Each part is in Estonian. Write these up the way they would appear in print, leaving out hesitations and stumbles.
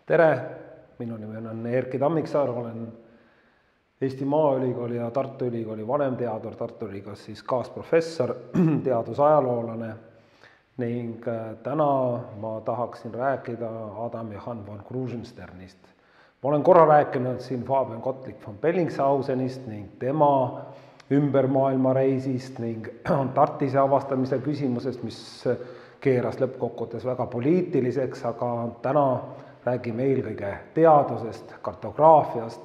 Tere, minu nimi on Erki Tammiksaar, olen Eesti Maaülikooli ja Tartu Ülikooli vanemteadur, Tartu Ülikoolis siis kaasprofessor, teadusajaloolane ning täna ma tahaksin rääkida Adam Johann von Krusensternist. Ma olen korra rääkinud siin Fabian Gottlieb von Bellingshausenist ning tema ümbermaailmareisist ning Antarktise avastamise küsimusest, mis keeras lõppkokkuvõttes väga poliitiliseks, aga täna räägime eelkõige teadusest, kartograafiast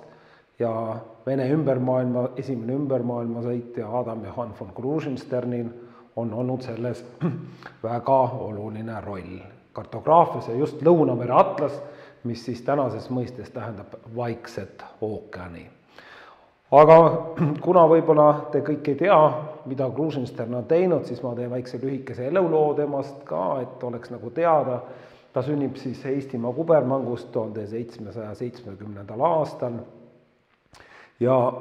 ja Vene esimene ümbermaailmasõitja Adam Johann von Krusensternil on olnud selles väga oluline roll. Kartograafias ja just Lõunamere atlas, mis siis tänases mõistes tähendab Vaikset ookeani. Aga kuna võib-olla te kõik ei tea, mida Krusenstern on teinud, siis ma teen väikse lühikese eluloo temast ka, et oleks nagu teada. Ta sünnib siis Eestimaa Kubermangus 1770. aastal ja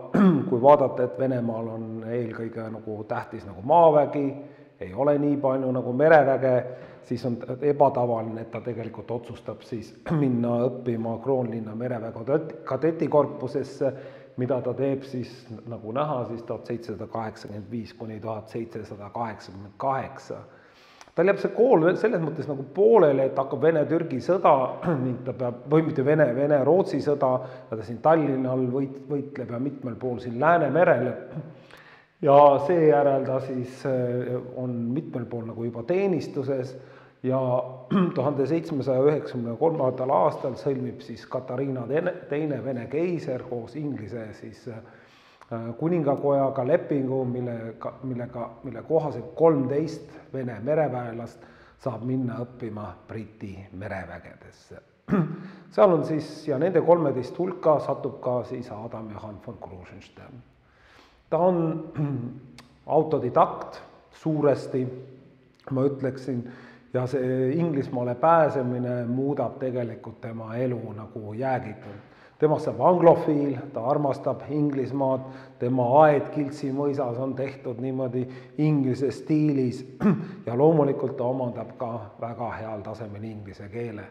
kui vaadata, et Venemaal on eelkõige nagu tähtis nagu maavägi, ei ole nii palju nagu mereväge, siis on ebatavaline, et ta tegelikult otsustab siis minna õppima Kroonlinna mereväe kadetikorpusesse, mida ta teeb siis nagu näha siis 1785 kuni 1788. Tal jääb see kool selles mõttes nagu poolele, et hakkab Vene-Türgi sõda ning ta peab, või mitte Vene-Rootsi sõda, ja ta siin Tallinnal võitleb ja mitmel pool siin Läänemerel. Ja seejärel ta siis on mitmel pool nagu juba teenistuses ja 1793. aastal sõlmib siis Katariina teine Vene keiser koos Inglise siis kuningakojaga lepingu, mille kohaselt 13 Vene mereväelast saab minna õppima Briti merevägedesse. Seal on siis, ja nende 13 hulka satub ka siis Adam Johann von Krusenstern. Ta on autodidakt suuresti, ma ütleksin, ja see Inglismaale pääsemine muudab tegelikult tema elu nagu jäägitult. Temast saab anglofiil, ta armastab Inglismaad, tema aed Kiltsi mõisas on tehtud niimoodi inglise stiilis ja loomulikult ta omandab ka väga heal tasemel inglise keele.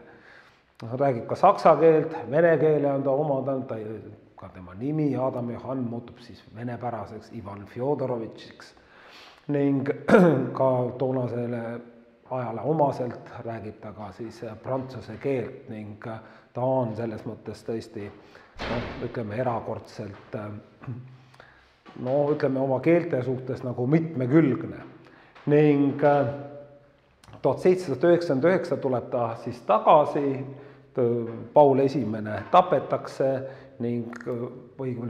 Ta räägib ka saksa keelt, vene keele on ta omandanud, ka tema nimi Adam Johann muutub siis venepäraseks Ivan Fjodorovitšiks ning ka toonasele ajale omaselt räägib ta ka siis prantsuse keelt ning ta on selles mõttes tõesti, ütleme erakordselt, ütleme oma keelte suhtes nagu mitmekülgne. Ning 1799 tuleb ta siis tagasi, Paul I tapetakse ning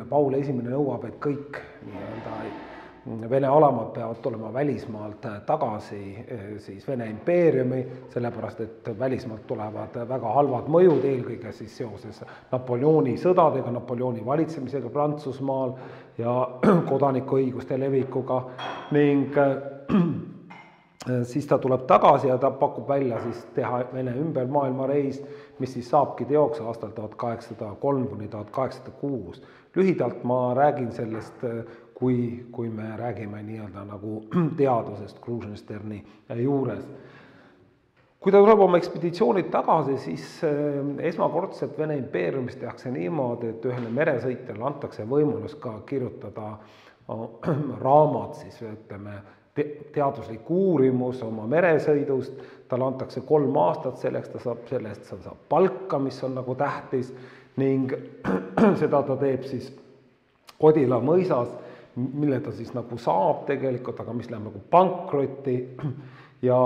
Paul I nõuab, et kõik Vene alamad peavad tulema välismaalt tagasi siis Vene impeeriumi, sellepärast et välismaalt tulevad väga halvad mõjud, eelkõige siis seoses Napoleoni sõdadega, Napoleoni valitsemisega Prantsusmaal ja kodanikuõiguste levikuga ning siis ta tuleb tagasi ja ta pakub välja siis teha Vene ümbermaailmareis, mis siis saabki teoks aastal 1803 kuni 1806. Lühidalt ma räägin sellest, kui me räägime nii-öelda nagu teadusest Krusensterni juures. Kui ta tuleb oma ekspeditsioonid tagasi, siis esmakordselt Vene impeeriumis tehakse niimoodi, et ühele meresõitjale antakse võimalus ka kirjutada raamat, siis ütleme, teaduslik uurimus oma meresõidust, talle antakse 3 aastat selleks, ta saab palka, mis on nagu tähtis ning seda ta teeb siis Kodila mõisas, mille ta siis nagu saab tegelikult, aga mis läheb nagu pankrotti ja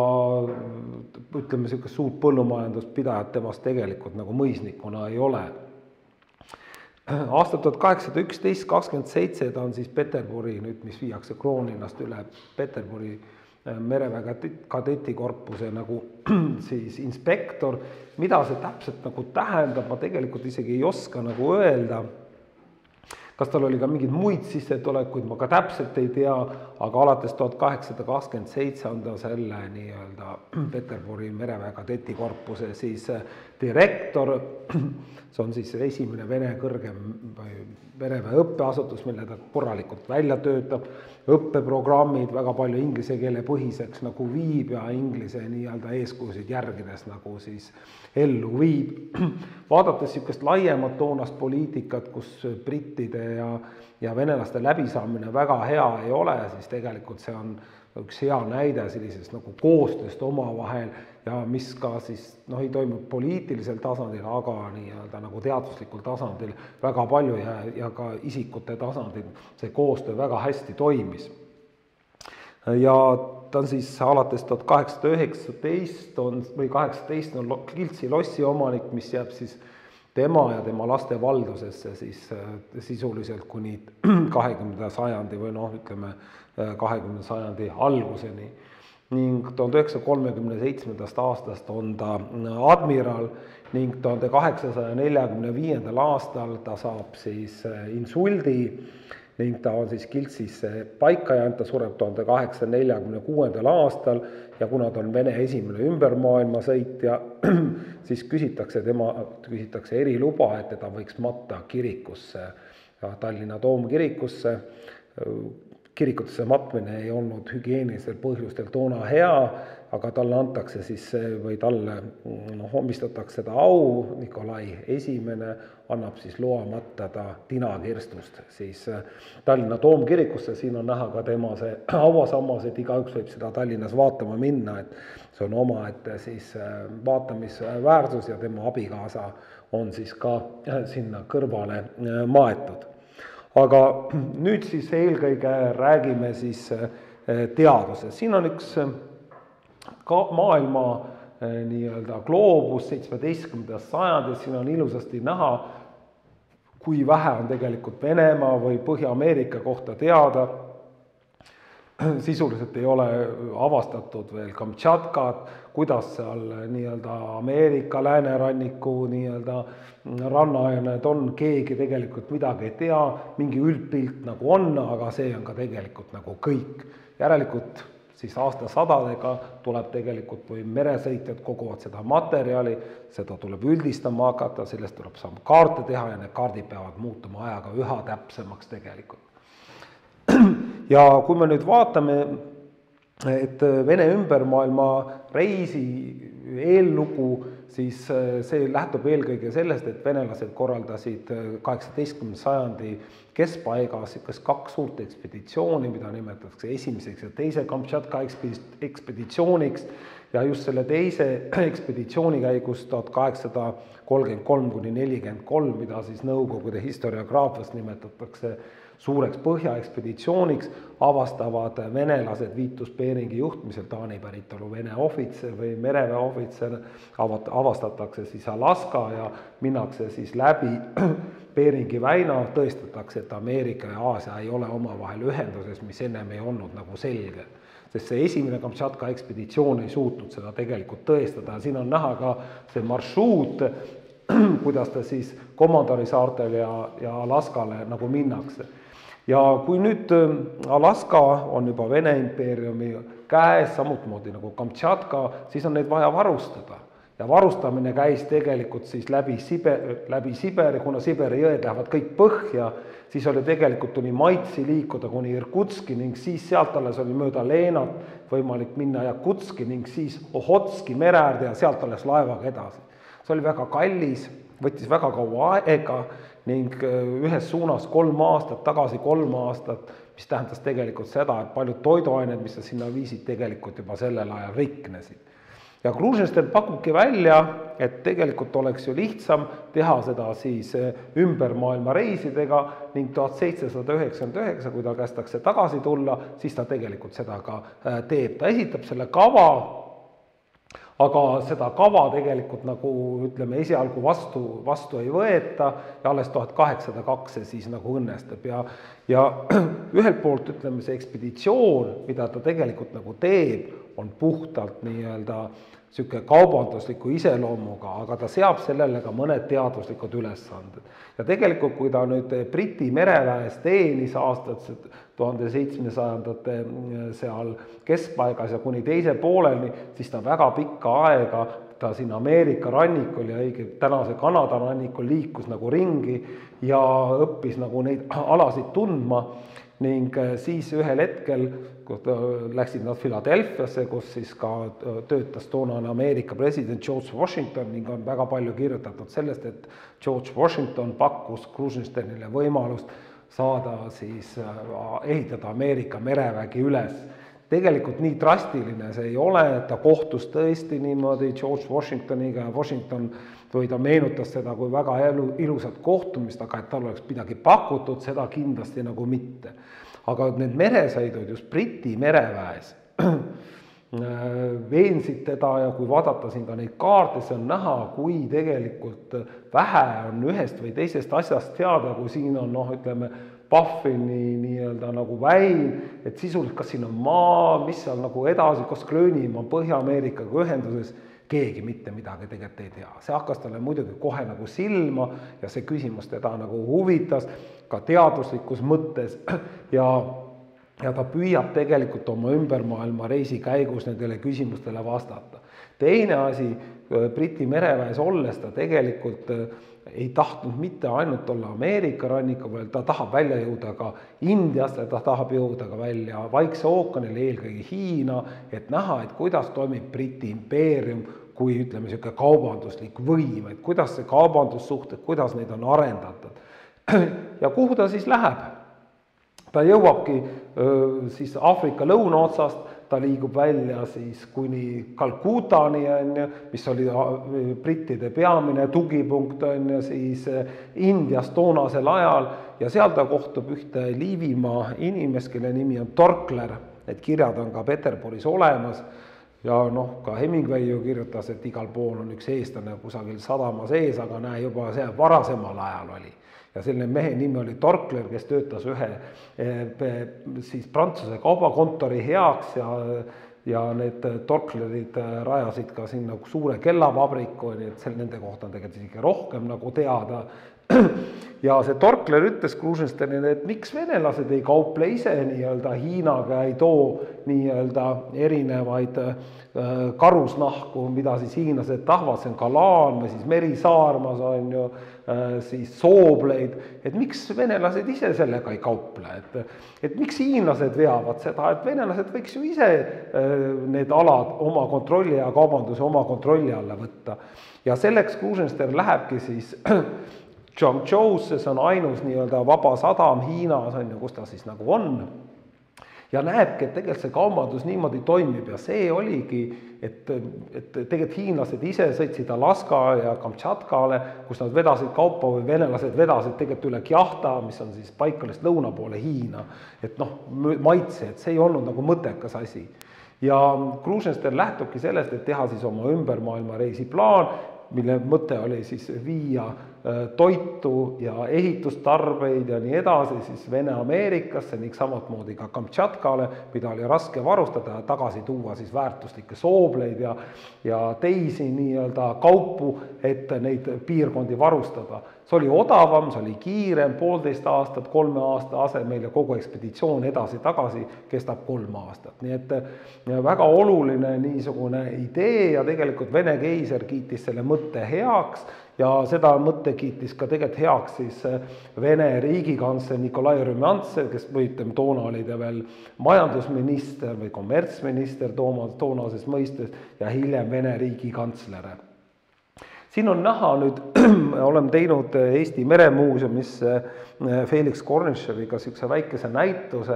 ütleme, sellist suurt põllumajanduspidajat temast tegelikult nagu mõisnikuna ei ole. Aastal 1811-27 ta on siis Peterburi, nüüd mis viiakse Kroonlinnast üle Peterburi mereväe kadetikorpuse nagu siis inspektor. Mida see täpselt nagu tähendab, ma tegelikult isegi ei oska nagu öelda. kas tal oli ka mingeid muid sissetulekuid, ma ka täpselt ei tea, aga alates 1827 on ta selle nii-öelda Peterburi mereväe kadetikorpuse siis direktor, see on siis esimene Vene kõrgem mereväe õppeasutus, mille ta korralikult välja töötab, õppeprogrammid väga palju inglise keele põhiseks nagu viib ja inglise nii-öelda eeskujusid järgides nagu siis ellu viib. Vaadates niisugust laiemat toonast poliitikat, kus brittide ja venelaste läbisaamine väga hea ei ole, siis tegelikult see on üks hea näide sellisest nagu koostööst omavahel ja mis ka siis ei toimu poliitilisel tasandil, aga nii-öelda nagu teaduslikul tasandil väga palju ja ka isikute tasandil see koostöö väga hästi toimis. Ja ta on siis alates 1819 või 18 on Kiltsi lossi omanik, mis jääb siis tema ja tema laste valdusesse siis sisuliselt kuni 20. sajandi või ütleme 20. sajandi alguseni. Ning 1937. aastast on ta admiral ning 1845. aastal ta saab siis insuldi ning ta on siis Kiltsisse paika jäänud, ta sureb 1846. aastal ja kuna ta on Vene esimene ümbermaailmasõitja, siis küsitakse eriluba, et teda võiks matta kirikusse, Tallinna toomkirikusse. Kirikutesse matmine ei olnud hügieenilistel põhjustel toona hea, aga talle antakse siis või talle omistatakse seda au, Nikolai esimene annab siis loa matta ta tinakirstust siis Tallinna toomkirikusse, siin on näha ka tema see hauasammas, et igaüks võib seda Tallinnas vaatama minna, et see on omaette siis vaatamisväärsus ja tema abikaasa on siis ka sinna kõrvale maetud. Aga nüüd siis eelkõige räägime siis teadusest. Siin on üks maailma nii-öelda gloobus 17. sajandis, siin on ilusasti näha, kui vähe on tegelikult Venemaa või Põhja-Ameerika kohta teada. Sisuliselt ei ole avastatud veel Kamtšatkat, kuidas seal nii-öelda Ameerika lääneranniku nii-öelda rannaaianed on, keegi tegelikult midagi ei tea, mingi üldpilt nagu on, aga see on ka tegelikult nagu kõik. Järelikult siis aastasadadega tuleb tegelikult või meresõitjad koguvad seda materjali, seda tuleb üldistama hakata, sellest tuleb saama kaarte teha ja need kaardid peavad muutuma ajaga üha täpsemaks tegelikult. Ja kui me nüüd vaatame, et Vene ümbermaailma reisi eellugu, siis see lähtub eelkõige sellest, et venelased korraldasid 18. sajandi keskpaigas kaks suurt ekspeditsiooni, mida nimetatakse esimeseks ja teise Kamtšatka ekspeditsiooniks ja just selle teise ekspeditsiooni käigus 1833–43, mida siis Nõukogude historiograafias nimetatakse suureks põhjaekspeditsiooniks, avastavad venelased Vitus-Beringi juhtmisel Taani päritolu Vene ohvitser või mereväe ohvitser, avastatakse siis Alaska ja minnakse siis läbi Beringi väina, tõestatakse, et Ameerika ja Aasia ei ole omavahel ühenduses, mis ennem ei olnud nagu selge. Sest see esimene Kamtšatka ekspeditsioon ei suutnud seda tegelikult tõestada ja siin on näha ka see marsruut, kuidas ta siis Komandori saartel ja Alaskale nagu minnakse. Ja kui nüüd Alaska on juba Vene impeeriumi käes, samuti nagu Kamtšatka, siis on neid vaja varustada. Ja varustamine käis tegelikult siis läbi Siberi, kuna Siberi jõed lähevad kõik põhja, siis oli tegelikult tuli Maitsi liikuda kuni Irkutski ning siis sealt alles oli mööda Leenat võimalik minna Jakutski ning siis Ohotski mereäärde ja sealt alles laevaga edasi. See oli väga kallis, võttis väga kaua aega ning ühes suunas 3 aastat, tagasi 3 aastat, mis tähendas tegelikult seda, et paljud toiduained, mis sa sinna viisid, tegelikult juba sellel ajal riknesid. Ja Krusenstern pakubki välja, et tegelikult oleks ju lihtsam teha seda siis ümber maailma reisidega ning 1799, kui ta kästakse tagasi tulla, siis ta tegelikult seda ka teeb. Ta esitab selle kava, aga seda kava tegelikult nagu ütleme esialgu vastu ei võeta ja alles 1802 see siis nagu õnnestub ja ühelt poolt ütleme see ekspeditsioon, mida ta tegelikult nagu teeb, on puhtalt nii-öelda niisugune kaubandusliku iseloomuga, aga ta seab sellele ka mõned teaduslikud ülesanded. Ja tegelikult, kui ta nüüd Briti mereväes teenis aastat 1700-ndate seal keskpaigas ja kuni teise pooleni, siis ta väga pikka aega ta siin Ameerika rannikul ja tänase Kanada rannikul liikus nagu ringi ja õppis nagu neid alasid tundma ning siis ühel hetkel läksid nad Philadelphiasse, kus siis ka töötas toonane Ameerika president George Washington ning on väga palju kirjutatud sellest, et George Washington pakkus Krusensternile võimalust saada siis ehitada Ameerika merevägi üles. Tegelikult nii drastiline see ei ole, et ta kohtus tõesti niimoodi George Washingtoniga ja Washington või ta meenutas seda kui väga ilusat kohtumist, aga et tal oleks midagi pakutud, seda kindlasti nagu mitte. Aga need meresõidud just Briti mereväes veensid teda ja kui vaadata siin ka neid kaarte, see on näha, kui tegelikult vähe on ühest või teisest asjast teada, kui siin on, ütleme, Puffini nii-öelda nagu väin, et sisuliselt kas siin on maa, mis seal nagu edasi, kas Gröönimaa Põhja-Ameerikaga ühenduses, keegi mitte midagi tegelikult ei tea. See hakkas talle muidugi kohe nagu silma ja see küsimus teda nagu huvitas ka teaduslikus mõttes ja ta püüab tegelikult oma ümbermaailma reisi käigus nendele küsimustele vastata. Teine asi, Briti mereväes olles ta tegelikult ei tahtnud mitte ainult olla Ameerika ranniku peal, ta tahab välja jõuda ka Indiasse, ta tahab jõuda ka välja Vaikse ookeanile, eelkõige Hiina, et näha, et kuidas toimib Briti impeerium kui ütleme niisugune kaubanduslik võim, et kuidas see kaubandussuhted, kuidas neid on arendatud. Ja kuhu ta siis läheb? Ta jõuabki siis Aafrika lõunaotsast, ta liigub välja siis kuni Calcutani, mis oli brittide peamine tugipunkt, siis Indias toonasel ajal ja seal ta kohtub ühte Liivimaa inimest, kelle nimi on Torkler, need kirjad on ka Peterburis olemas ja ka Hemingway ju kirjutas, et igal pool on üks eestlane kusagil sadama sees, aga näe juba see varasemal ajal oli. Ja selline mehe nimi oli Torkler, kes töötas ühe siis Prantsuse kaubakontori heaks ja need Torklerid rajasid ka sinna suure kellapabriku, nii et nende kohta on tegelikult isegi rohkem nagu teada. Ja see Torkler ütles Krusensternile, et miks venelased ei kauple ise nii-öelda Hiinaga, ei too nii-öelda erinevaid karusnahku, mida siis hiinlased tahavad, see on kalaan või siis merisaarmas on ju, siis soobleid, et miks venelased ise sellega ei kauple, et miks hiinlased veavad seda, et venelased võiks ju ise need alad oma kontrolli ja kaubanduse oma kontrolli alla võtta. Ja selleks Krusenstern lähebki siis Zhangzhousse, see on ainus nii-öelda vaba sadam Hiinas, kus ta siis nagu on. Ja näebki, et tegelikult see kaubandus niimoodi toimib ja see oligi, et tegelikult hiinlased ise sõitsid Alaska ja Kamtšatkale, kus nad vedasid kaupa või venelased vedasid tegelikult üle Kjahta, mis on siis paikalist lõuna poole Hiina. Et maitse, et see ei olnud nagu mõttekas asi. Ja Krusenstern lähtubki sellest, et teha siis oma ümbermaailma reisiplaan, mille mõte oli siis viia toitu ja ehitustarbeid ja nii edasi siis Vene-Ameerikasse ning samatmoodi ka Kamtšatkale, mida oli raske varustada ja tagasi tuua siis väärtuslikke soobleid ja teisi nii-öelda kaupu, et neid piirkondi varustada. See oli odavam, see oli kiirem, 1,5 aastat, 3 aasta asemel ja kogu ekspeditsioon edasi-tagasi kestab 3 aastat. Nii et väga oluline niisugune idee ja tegelikult Vene keiser kiitis selle mõtte heaks ja seda mõtte kiitis ka tegelikult heaks siis Vene riigikantsler Nikolai Rümjantsev, kes toona oli ta veel majandusminister või kommertsminister toonases mõistes ja hiljem Vene riigikantsler. Siin on näha nüüd, oleme teinud Eesti Meremuuseumis Felix Korniševiga niisuguse väikese näituse,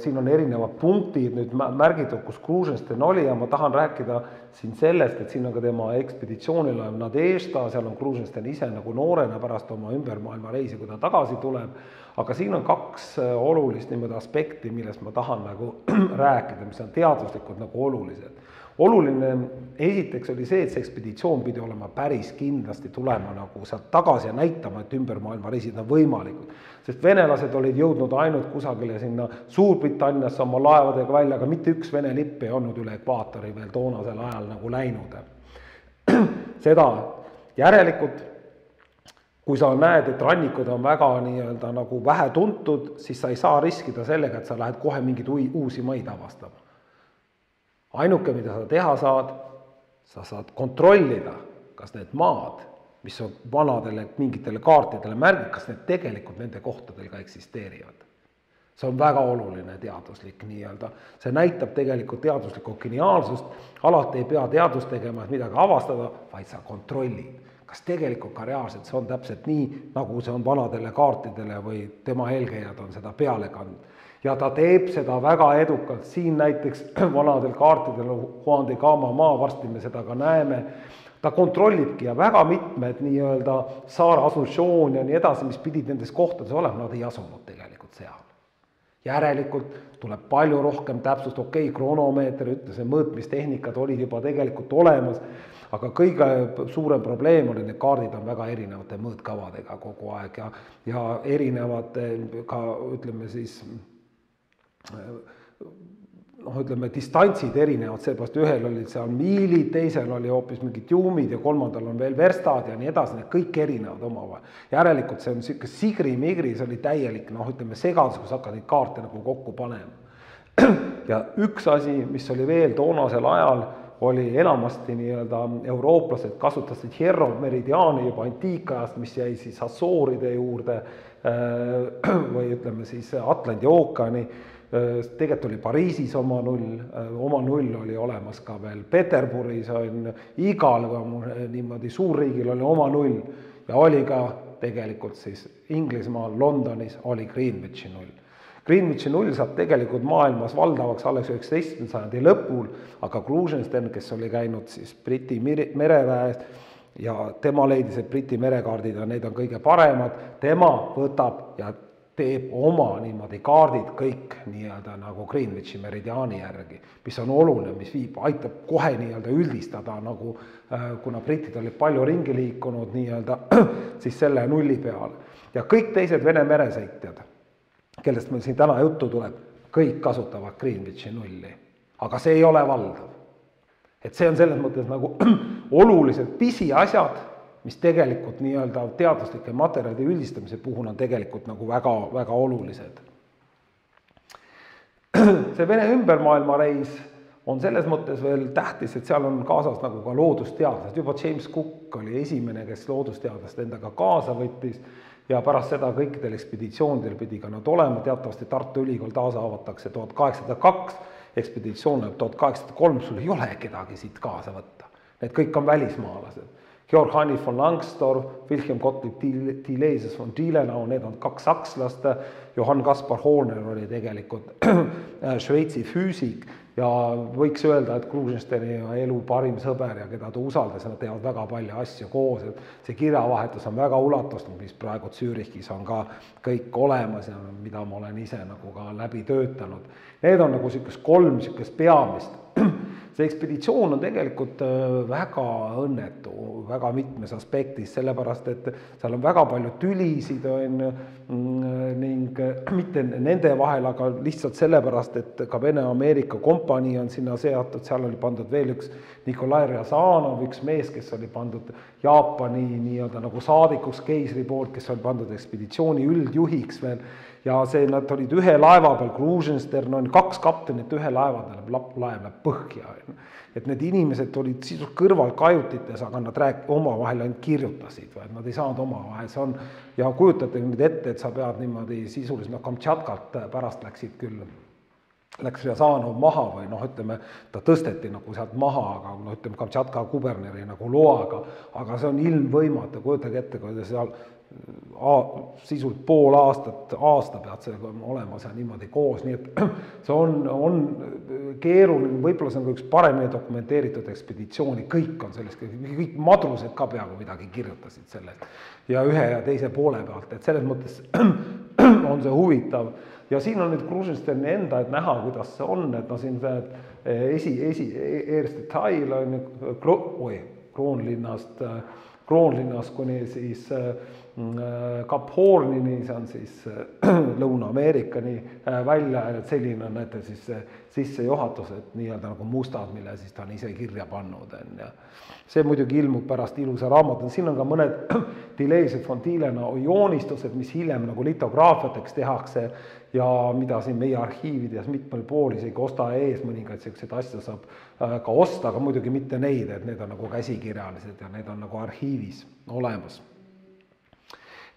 siin on erinevad punktid nüüd märgitud, kus Krusenstern oli ja ma tahan rääkida siin sellest, et siin on ka tema ekspeditsioonilaev Nadežda, seal on Krusenstern ise nagu noorena pärast oma ümbermaailma reisi, kui ta tagasi tuleb, aga siin on 2 olulist niimoodi aspekti, millest ma tahan nagu rääkida, mis on teaduslikult nagu olulised. oluline esiteks oli see, et see ekspeditsioon pidi olema päris kindlasti tulema nagu sealt tagasi ja näitama, et ümber maailma reisid on võimalikud. Sest venelased olid jõudnud ainult kusagile sinna Suurbritanniasse oma laevadega välja, aga mitte üks Vene lipp ei olnud üle ekvaatori veel toonasel ajal nagu läinud. Seda järelikult, kui sa näed, et rannikud on väga nii-öelda nagu vähe tuntud, siis sa ei saa riskida sellega, et sa lähed kohe mingeid uusi maid avastama. Ainuke, mida sa teha saad, sa saad kontrollida, kas need maad, mis on vanadele mingitele kaartidele märgid, kas need tegelikult nende kohtadel ka eksisteerivad. See on väga oluline teaduslik nii-öelda. See näitab tegelikult teaduslikku geniaalsust. Alati ei pea teadust tegema, et midagi avastada, vaid sa kontrollid. Kas tegelikult ka reaalselt see on täpselt nii, nagu see on vanadele kaartidele või tema eelkäijad on seda peale kandnud. Ja ta teeb seda väga edukalt. Siin näiteks vanadel kaartidel Juan de Gama maa, varsti me seda ka näeme. Ta kontrollibki ja väga mitmed nii-öelda Saare Asunción ja nii edasi, mis pidid nendes kohtades olema, nad ei asunud tegelikult seal. Järelikult tuleb palju rohkem täpsust, kronomeeter ütles, et mõõtmistehnikad olid juba tegelikult olemas, aga kõige suurem probleem oli, need kaardid on väga erinevate mõõtkavadega kogu aeg ja erinevate ka, ütleme siis, distantsid erinevad, seepärast ühel olid seal miilid, teisel oli hoopis mingid juumid ja kolmandal on veel verstad ja nii edasi, need kõik erinevad omavahel. Järelikult see on siuke sigri-migri, see oli täielik, segadus, kus hakkad neid kaarte nagu kokku panema. Ja üks asi, mis oli veel toonasel ajal, oli enamasti nii-öelda eurooplased kasutasid Hierro meridiaani juba antiikajast, mis jäi siis Assooride juurde või ütleme siis Atlandi ookeani. Tegelikult oli Pariisis oma null oli olemas ka veel Peterburis, igal niimoodi suurriigil oli oma null ja oli ka tegelikult siis Inglismaal, Londonis oli Greenwichi null. Greenwichi null saab tegelikult maailmas valdavaks alles 19. sajandi lõpul, aga Krusenstern, kes oli käinud siis Briti mereväes ja tema leidis, et Briti merekaardid ja need on kõige paremad, tema võtab ja teeb oma niimoodi kaardid kõik nii-öelda nagu Greenwichi meridiaani järgi, mis on oluline, mis aitab kohe nii-öelda üldistada, nagu kuna britid olid palju ringi liikunud nii-öelda siis selle nulli peale. Ja kõik teised Vene meresõitjad, kellest meil siin täna juttu tuleb, kõik kasutavad Greenwichi nulli, aga see ei ole valdav. Et see on selles mõttes nagu oluliselt pisiasjad, mis tegelikult nii-öelda teaduslike materjalide üldistamise puhul on tegelikult nagu väga, väga olulised. See Vene ümbermaailma reis on selles mõttes veel tähtis, et seal on kaasas nagu ka loodusteadlased. Juba James Cook oli esimene, kes loodusteadlast endaga kaasa võttis ja pärast seda kõikidel ekspeditsioonidel pidi ka nad olema. Teatavasti Tartu Ülikool taas avatakse 1802, ekspeditsioon 1803, sul ei ole kedagi siit kaasa võtta. Need kõik on välismaalased. Georg Hanni von Langsdorff, Wilhelm Gottlieb Thieleses von Dielenau, need on 2 sakslast, Johann Kaspar Horner oli tegelikult Šveitsi füüsik ja võiks öelda, et Krusensterni elu parim sõber ja keda ta usaldas, nad teevad väga palju asju koos, et see kirjavahetus on väga ulatuslik, mis praegu Zürichis on ka kõik olemas ja mida ma olen ise nagu ka läbi töötanud. Need on nagu 3 peamist. See ekspeditsioon on tegelikult väga õnnetu, väga mitmes aspektis, sellepärast, et seal on väga palju tülisid ning mitte nende vahel, aga lihtsalt sellepärast, et ka Vene-Ameerika kompanii on sinna seatud, seal oli pandud veel üks Nikolai Ryazanov, üks mees, kes oli pandud Jaapani nii-öelda nagu saadikuks keisri poolt, kes oli pandud ekspeditsiooni üldjuhiks veel, ja nad olid ühe laeva peal, Krusenstern on 2 kaptenit ühe laev läheb põhja. Et need inimesed olid sisult kõrval kajutites, aga nad omavahel ainult kirjutasid, nad ei saanud omavahel. See on, ja kujutate nüüd ette, et sa pead niimoodi sisuliselt, Kamtšatkalt pärast läksid küll, läks Ryazanov maha või ütleme, ta tõsteti nagu sealt maha, aga ütleme Kamtšatka kuberneri nagu loaga, aga see on ilmvõimatu, kujutage ette, kui seal sisult pool aasta pead sellega olema seal niimoodi koos, nii et see on keeruline, võib-olla see on üks paremini dokumenteeritud ekspeditsiooni, kõik on sellest, kõik madrused ka peaaegu midagi kirjutasid sellest ja ühe ja teise poole pealt, et selles mõttes on see huvitav ja siin on nüüd Krusensterni enda, et näha, kuidas see on, et siin eerste detail on Kroonlinnast kuni siis Kap Hornini, see on siis Lõuna-Ameerikani välja, et selline on näete siis sissejuhatus, et nii-öelda nagu mustad, mille siis ta on ise kirja pannud. See muidugi ilmub pärast ilusa raamatu, siin on ka mõned Deleuze Fontilena joonistused, mis hiljem nagu litograafiateks tehakse ja mida siin meie arhiivides mitmel pool isegi osta ees mõningaid selliseid asju saab ka osta, aga muidugi mitte neid, et need on nagu käsikirjalised ja need on nagu arhiivis olemas.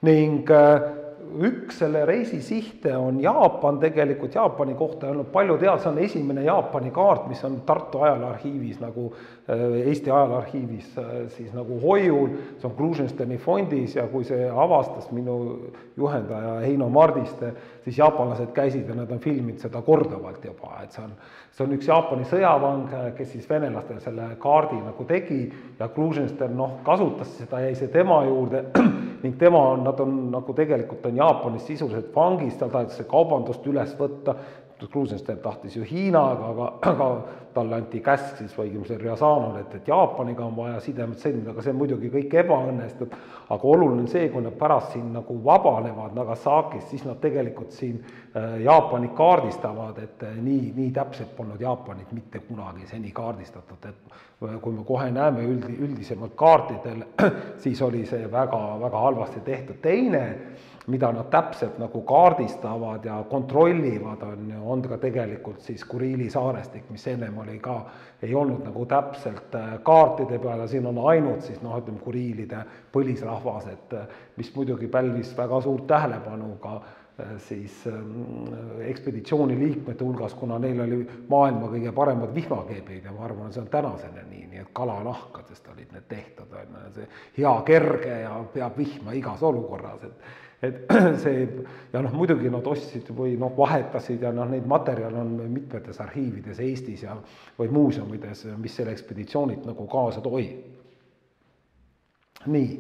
Ning üks selle reisi sihte on Jaapan, tegelikult Jaapani kohta ei olnud palju teada, see on esimene Jaapani kaart, mis on Tartu ajalooarhiivis nagu Eesti ajalooarhiivis siis nagu hoiul, see on Krusensteni fondis ja kui see avastas minu juhendaja Heino Mardiste, siis jaapanlased käisid ja nad on filminud seda korduvalt juba, et see on üks Jaapani sõjavang, kes siis venelastel selle kaardi nagu tegi ja Krusensten kasutas seda, jäi see tema juurde ning nad on nagu tegelikult on Jaapanis sisuliselt vangis, tal tahetakse kaubandust üles võtta, Krusensten tahtis ju Hiinaga, aga talle anti käsk siis võigimsel Ryasanole, et Jaapaniga on vaja sidemed sõlmida, aga see muidugi kõik ebaõnnestub, aga oluline on see, kui nad pärast siin nagu vabanevad Nagasakis, siis nad tegelikult siin Jaapani kaardistavad, et nii täpselt polnud Jaapanit mitte kunagi seni kaardistatud, et kui me kohe näeme üldisemalt kaartidel, siis oli see väga halvasti tehtud. Teine, mida nad täpselt nagu kaardistavad ja kontrollivad, on ka tegelikult siis Kuriili saarestik, mis ennem oli ka, ei olnud nagu täpselt kaartide peal ja siin on ainult siis ütleme Kuriilide põlisrahvas, et mis muidugi pälvis väga suurt tähelepanu ka siis ekspeditsiooni liikmete hulgas, kuna neil oli maailma kõige paremad vihmakeebid ja ma arvan, see on tänasena nii et kalanahkadest olid need tehtud, see hea kerge ja peab vihma igas olukorras, et see ja muidugi nad ostsid või vahetasid ja neid materjale on mitmetes arhiivides Eestis ja või muuseumides, mis selle ekspeditsioonid nagu kaasa tõi. Nii.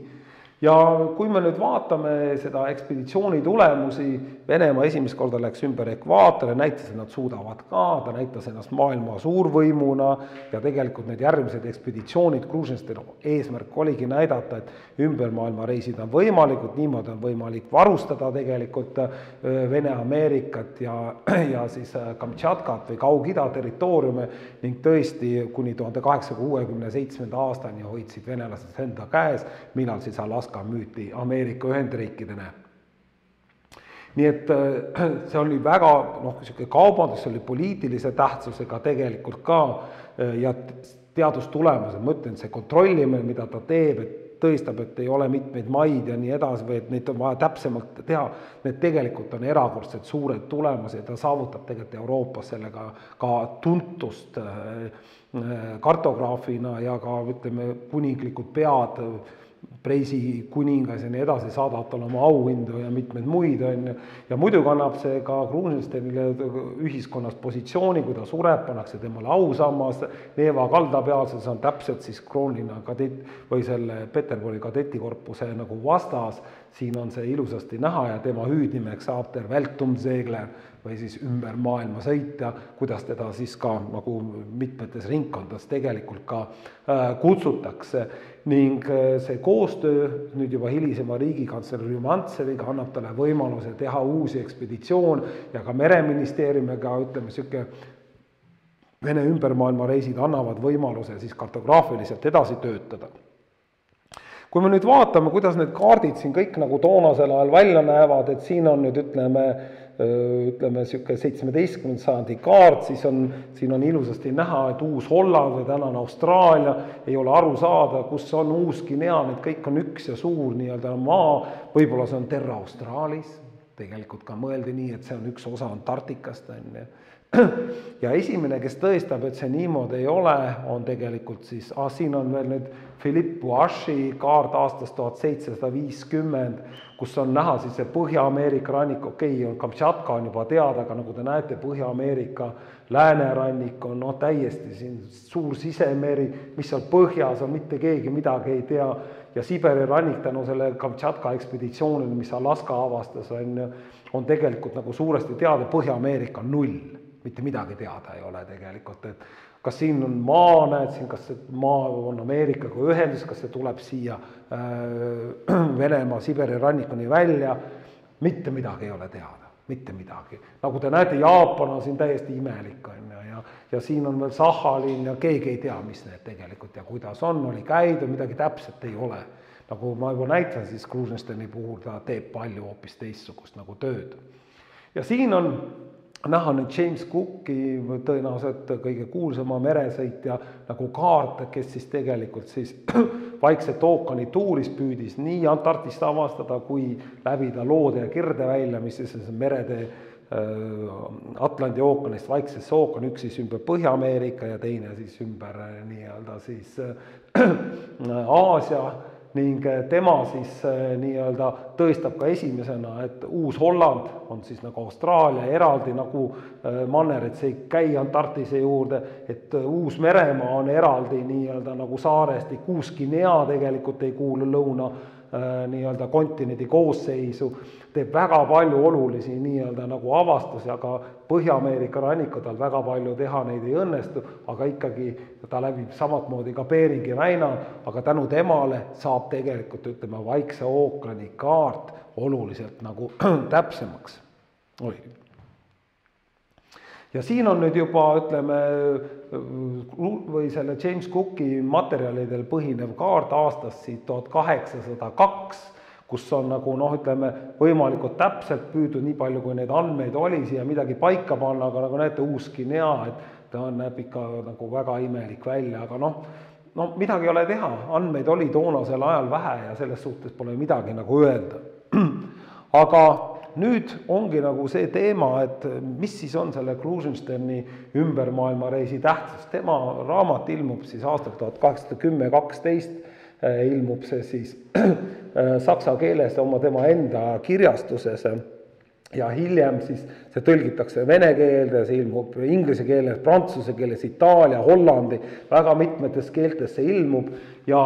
Ja kui me nüüd vaatame seda ekspeditsiooni tulemusi, Venemaa esimest korda läks ümber ekvaatori, näitas, et nad suudavad ka, ta näitas ennast maailma suurvõimuna ja tegelikult need järgmised ekspeditsioonid, Krusensteni eesmärk oligi näidata, et ümbermaailma reisid on võimalikud, niimoodi on võimalik varustada tegelikult Vene-Ameerikat ja siis Kamtšatkat või Kaug-Ida territooriume ning tõesti kuni 1867. aastani hoidsid venelased enda käes, millal siis Alaska müüti Ameerika Ühendriikidele. Nii et see oli väga kaubandus, see oli poliitilise tähtsusega tegelikult ka ja teadustulemused, ma ütlen, see kontrollimine, mida ta teeb, et tõistab, et ei ole mitmeid maid ja nii edasi, või et neid on vaja täpsemalt teha, need tegelikult on erakordselt suured tulemused, ta saavutab tegelikult Euroopas sellega ka tuntust kartograafina ja ka ütleme kuninglikud pead, Preisi kuningas ja nii edasi saadavad talle oma auhindu ja mitmed muid ja muidugi annab see ka Krusenstenile ühiskonnas positsiooni, kui ta sureb, pannakse temale ausammas, Neeva kalda peal, see on täpselt siis Kroonlinna kadett või selle Peterburi kadetikorpuse nagu vastas, siin on see ilusasti näha ja tema hüüdnimeks saab der Weltumsegler või siis ümber maailma sõitja, kuidas teda siis ka nagu mitmetes ringkondades tegelikult ka kutsutakse ning see koostöö nüüd juba hilisema riigikantsler Rümantseviga annab talle võimaluse teha uusi ekspeditsioone ja ka mereministeeriumiga, ütleme, selline Vene ümbermaailma reisid annavad võimaluse siis kartograafiliselt edasi töötada. Kui me nüüd vaatame, kuidas need kaardid siin kõik nagu toonasel ajal välja näevad, et siin on nüüd ütleme 17. sajandi kaart, siis siin on ilusasti näha, et Uus-Holland või tänane Austraalia ei ole aru saada, kus on Uus-Guinea, need kõik on üks ja suur nii-öelda maa, võib-olla see on Terra Australis, tegelikult ka mõeldi nii, et see on üks osa Antarktikast, ja esimene, kes tõestab, et see niimoodi ei ole, on tegelikult siis, siin on veel nüüd Philippe Bouachi kaart aastast 1750, kus on näha siis see Põhja-Ameerika rannik, on Kamtšatka on juba teada, aga nagu te näete, Põhja-Ameerika läänerannik on täiesti siin suur sisemeri, mis seal põhjas on, mitte keegi midagi ei tea, ja Siberi rannik tänu selle Kamtšatka ekspeditsioonile, mis Alaska avastas, on tegelikult nagu suuresti teada, Põhja-Ameerika on null. mitte midagi teada ei ole tegelikult, et kas siin on maa, näed siin, kas see maa on Ameerikaga ühendus, kas see tuleb siia Venemaa Siberi rannikuni välja, mitte midagi ei ole teada, mitte midagi. Nagu te näete, Jaapan on siin täiesti imelik on ja siin on veel Sahhalin ja keegi ei tea, mis need tegelikult ja kuidas on, oli käidud, midagi täpselt ei ole. Nagu ma juba näitan, siis Krusensteini puhul ta teeb palju hoopis teistsugust nagu tööd. Ja siin on näha nüüd James Cooki tõenäoliselt kõige kuulsama meresõitja nagu kaart, kes siis tegelikult siis Vaikset ookeani tuuris püüdis nii Antarktist avastada kui läbida loode ja kirde välja, mis siis merede Atlandi ookeanist Vaiksesse ookeani, üks siis ümber Põhja-Ameerika ja teine siis ümber nii-öelda siis Aasia ning tema siis nii-öelda tõestab ka esimesena, et Uus-Holland on siis nagu Austraalia eraldi nagu manner, et see ei käi Antarktise juurde, et Uus-Meremaa on eraldi nii-öelda nagu saaresti, Uus-Guinea tegelikult ei kuulu lõuna nii-öelda kontinendi koosseisu, teeb väga palju olulisi nii-öelda nagu avastusi, aga Põhja-Ameerika rannikudel väga palju teha neid ei õnnestu, aga ikkagi ta läbib samat moodi ka Beringi väina, aga tänu temale saab tegelikult, ütleme, Vaikse ookeani kaart oluliselt nagu täpsemaks. Ja siin on nüüd juba, ütleme, või selle James Cooki materjalidel põhinev kaart aastast 1802, kus on nagu, ütleme, võimalikult täpselt püüdud nii palju, kui neid andmeid oli siia midagi paika panna, aga nagu näete, Uus-Guinea, et ta näeb ikka nagu väga imelik välja, aga midagi ei ole teha, andmeid oli toonasel ajal vähe ja selles suhtes pole midagi nagu öelda. Aga nüüd ongi nagu see teema, et mis siis on selle Krusensteini ümbermaailmareisi tähtsus. Tema raamat ilmub siis aastal 1810-12, ilmub see siis saksa keeles tema enda kirjastuses ja hiljem siis see tõlgitakse vene keelde, see ilmub inglise keeles, prantsuse keeles, Itaalia, Hollandi, väga mitmetes keeltes see ilmub ja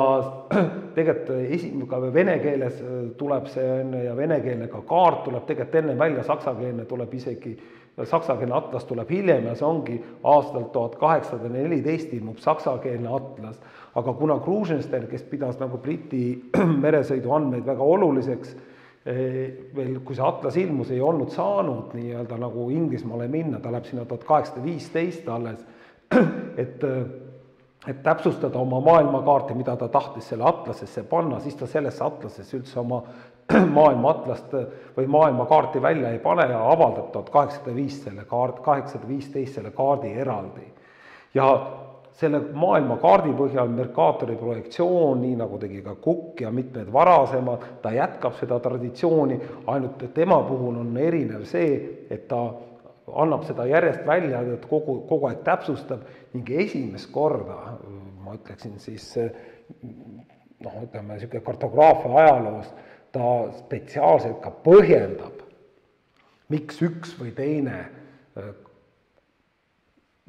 tegelikult ka vene keeles tuleb see ja venekeelne ka kaart tuleb tegelikult enne välja, saksakeelne tuleb isegi, saksakeelne atlas tuleb hiljem ja see ongi aastal 1814 ilmub saksakeelne atlas, aga kuna Krusenstein, kes pidas nagu Briti meresõidu andmeid väga oluliseks, veel kui see atlas ilmus, ei olnud saanud nii-öelda nagu Inglismaale minna, ta läheb sinna 1815 alles, et täpsustada oma maailmakaarti, mida ta tahtis selle atlasesse panna, siis ta sellesse atlasesse üldse oma maailma atlast või maailmakaarti välja ei pane ja avaldab 1815 selle kaardi eraldi. Ja selle maailmakaardi põhjal Mercatori projektsioon, nii nagu tegi ka Cook ja mitmed varasemad, ta jätkab seda traditsiooni, ainult tema puhul on erinev see, et ta annab seda järjest välja, et kogu aeg täpsustab ning esimest korda, ma ütleksin siis, ütleme, niisugune kartograafia ajaloos, ta spetsiaalselt ka põhjendab, miks üks või teine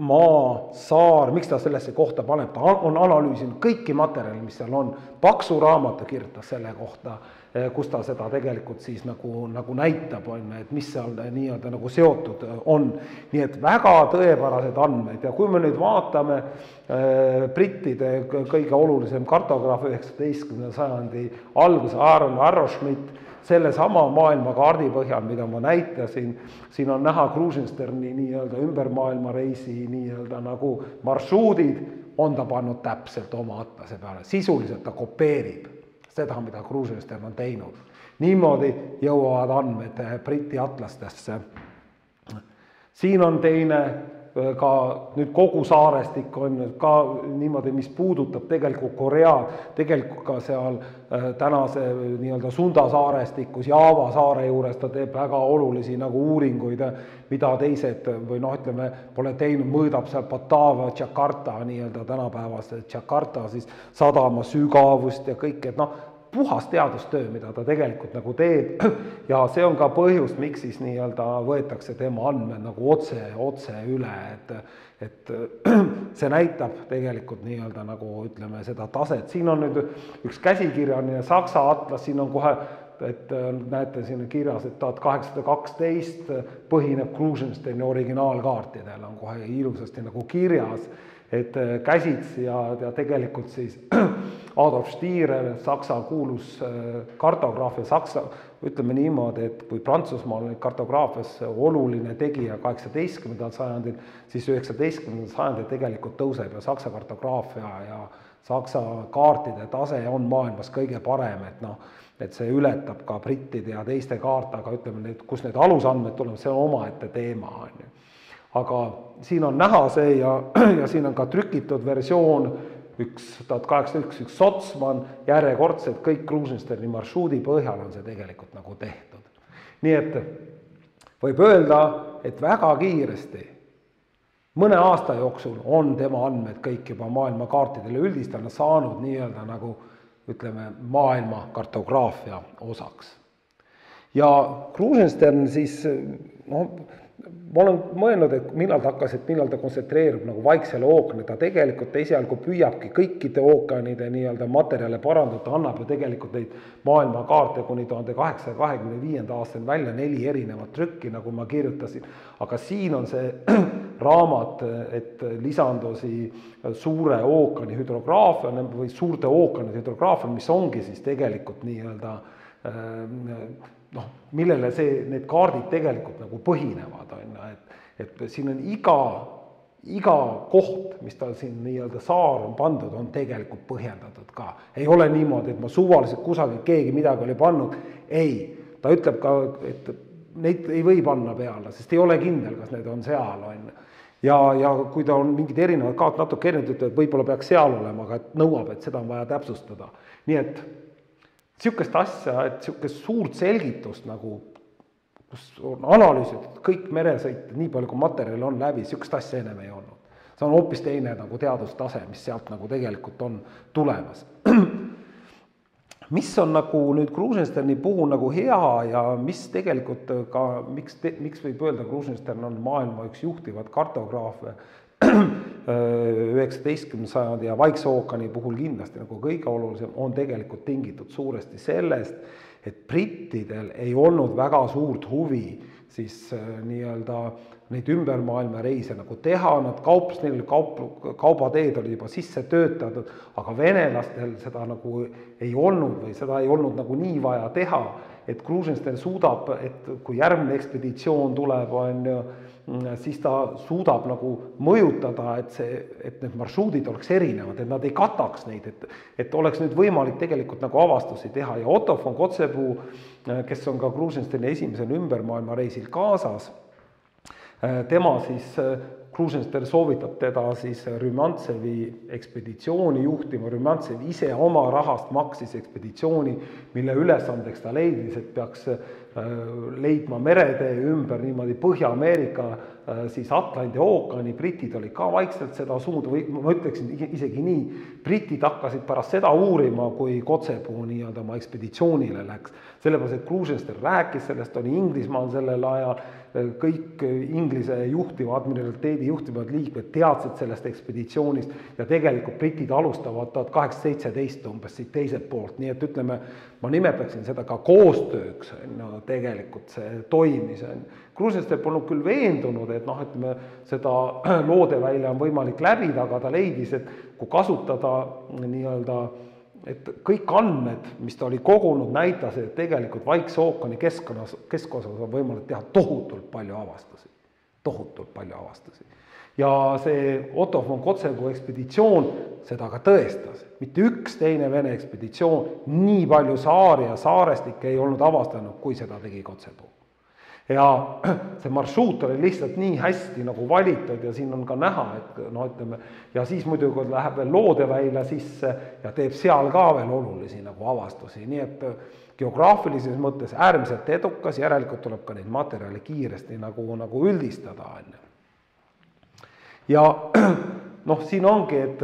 maa, saar, miks ta sellesse kohta paneb, ta on analüüsinud kõiki materjali, mis seal on, paksu raamatu kirjutas selle kohta, kus ta seda tegelikult siis nagu näitab, et mis seal nii-öelda nagu seotud on. Nii et väga tõepärased andmed ja kui me nüüd vaatame brittide kõige olulisem kartograaf 19. sajandi alguse, Aaron Arrowsmith, selle sama maailmakaardi põhjal, mida ma näitasin, siin on näha Krusensteini nii-öelda ümbermaailmareisi nii-öelda nagu marsruudid, on ta pannud täpselt oma atlase peale. Sisuliselt ta kopeerib seda, mida Krusenstein on teinud. Niimoodi jõuavad andmed Briti atlastesse. Siin on teine ka nüüd kogu saarestik on ka niimoodi, mis puudutab tegelikult Koread, tegelikult ka seal tänase nii-öelda Sunda saarestikus, Jaava saare juures ta teeb väga olulisi nagu uuringuid, mida teised või ütleme, pole teinud, mõõdab seal Batava, Jakarta, nii-öelda tänapäevast Jakarta siis sadama sügavust ja kõik, et puhas teadustöö, mida ta tegelikult nagu teeb ja see on ka põhjus, miks siis nii-öelda võetakse tema andmed nagu otse üle, et see näitab tegelikult nii-öelda nagu ütleme seda taset. Siin on nüüd üks käsikirjaline Saksa atlas, siin on kohe et näete siin kirjas, et 1812 põhineb Krusensteini originaalkaartidel, on kohe ilusasti nagu kirjas, et käsitsi ja tegelikult siis Adolf Stierer, Saksa kuulus kartograaf ja Saksa, ütleme niimoodi, et kui Prantsusmaal oli kartograafias oluline tegija 18. sajandil, siis 19. sajandil tegelikult tõuseb ja Saksa kartograafia ja Saksa kaartide tase on maailmas kõige parem, et see ületab ka brittide ja teiste kaarte, aga ütleme, kus need alusandmed tulevad, see on omaette teema. Aga siin on näha see ja siin on ka trükitud versioon 1801 Sotsman, järjekordselt kõik Krusensteini marsruudi põhjal on see tegelikult nagu tehtud. Nii et võib öelda, et väga kiiresti, mõne aasta jooksul on tema andmed kõik juba maailma kaartidele üldistanud saanud nii-öelda nagu ütleme maailma kartograafia osaks. Ja Krusenstern siis, ma olen mõelnud, et millal ta kontsentreerub nagu Vaiksele ookeanile, ta tegelikult esialgu püüabki kõikide ookeanide nii-öelda materjale parandada, ta annab ju tegelikult neid maailmakaarte kuni 1825. aastani välja 4 erinevat trükki, nagu ma kirjutasin, aga siin on see raamat, et lisandusi suure ookeani hüdrograafia või suurte ookeanide hüdrograafia, mis ongi siis tegelikult nii-öelda millele need kaardid tegelikult nagu põhinevad, et siin on iga koht, mis tal siin nii-öelda saar on pandud, on tegelikult põhjendatud ka. Ei ole niimoodi, et ma suvaliselt kusagil keegi midagi oli pannud, ei, ta ütleb ka, et neid ei või panna peale, sest ei ole kindel, kas need on seal, ja kui ta on mingid erinevad kaart natuke erinevad, ütleb, et võib-olla peaks seal olema, aga nõuab, et seda on vaja täpsustada. Nii et niisugust asja, et niisugust suurt selgitust nagu, kus on analüüsitud kõik meresõit, nii palju kui materjal on läbi, niisugust asja enam ei olnud. See on hoopis teine nagu teadustase, mis sealt nagu tegelikult on tulemas. Mis on nagu nüüd Krusensterni puhul nagu hea ja mis tegelikult ka, miks võib öelda, Krusenstern on maailma üks juhtivad kartograafe 19. sajandi ja Vaikse ookeani puhul kindlasti nagu kõige olulisem on tegelikult tingitud suuresti sellest, et brittidel ei olnud väga suurt huvi siis nii-öelda neid ümbermaailma reise nagu teha, nad neil kaubateed olid juba sisse töötatud, aga venelastel seda nagu ei olnud või seda ei olnud nagu nii vaja teha, et Krusenstern suudab, et kui järgmine ekspeditsioon tuleb, siis ta suudab nagu mõjutada, et need marsruudid oleks erinevad, et nad ei kataks neid, et oleks nüüd võimalik tegelikult nagu avastusi teha ja Otto von Kotzebue, kes on ka Krusensterni esimesel ümbermaailmareisil kaasas, tema siis Krusenstern soovitab teda siis Rümantsevi ekspeditsiooni juhtima, Rümantsev ise oma rahast maksis ekspeditsiooni, mille ülesandeks ta leidis, et peaks leidma meretee ümber niimoodi Põhja-Ameerika, siis Atlandi ookeani, britid olid ka vaikselt seda suunda, või ma ütleksin isegi nii, britid hakkasid pärast seda uurima, kui Kotzebue nii-öelda oma ekspeditsioonile läks. Sellepärast, et Krusenstern rääkis sellest, oli Inglismaal sellel ajal, kõik Inglise juhtiva admiraliteedi juhtivad liikmed teadsid sellest ekspeditsioonist ja tegelikult britid alustavad 1817 umbes siit teiselt poolt, nii et ütleme, ma nimetaksin seda ka koostööks, tegelikult see toimis. Krusenstern polnud küll veendunud, et ütleme, seda loodevälja on võimalik läbida, aga ta leidis, et kui kasutada nii-öelda et kõik andmed, mis ta oli kogunud, näitas, et tegelikult Vaikse ookeani keskosas on võimalik teha tohutult palju avastusi. Ja see Otto von Kotzebue ekspeditsioon seda ka tõestas. Mitte üks teine Vene ekspeditsioon nii palju saari ja saarestikke ei olnud avastanud, kui seda tegi Kotzebue. Ja see marsruut oli lihtsalt nii hästi nagu valitud ja siin on ka näha, et ütleme, ja siis muidugi läheb veel loodeväila sisse ja teeb seal ka veel olulisi nagu avastusi, nii et geograafilises mõttes äärmiselt edukas, järelikult tuleb ka neid materjale kiiresti nagu üldistada. Ja siin ongi, et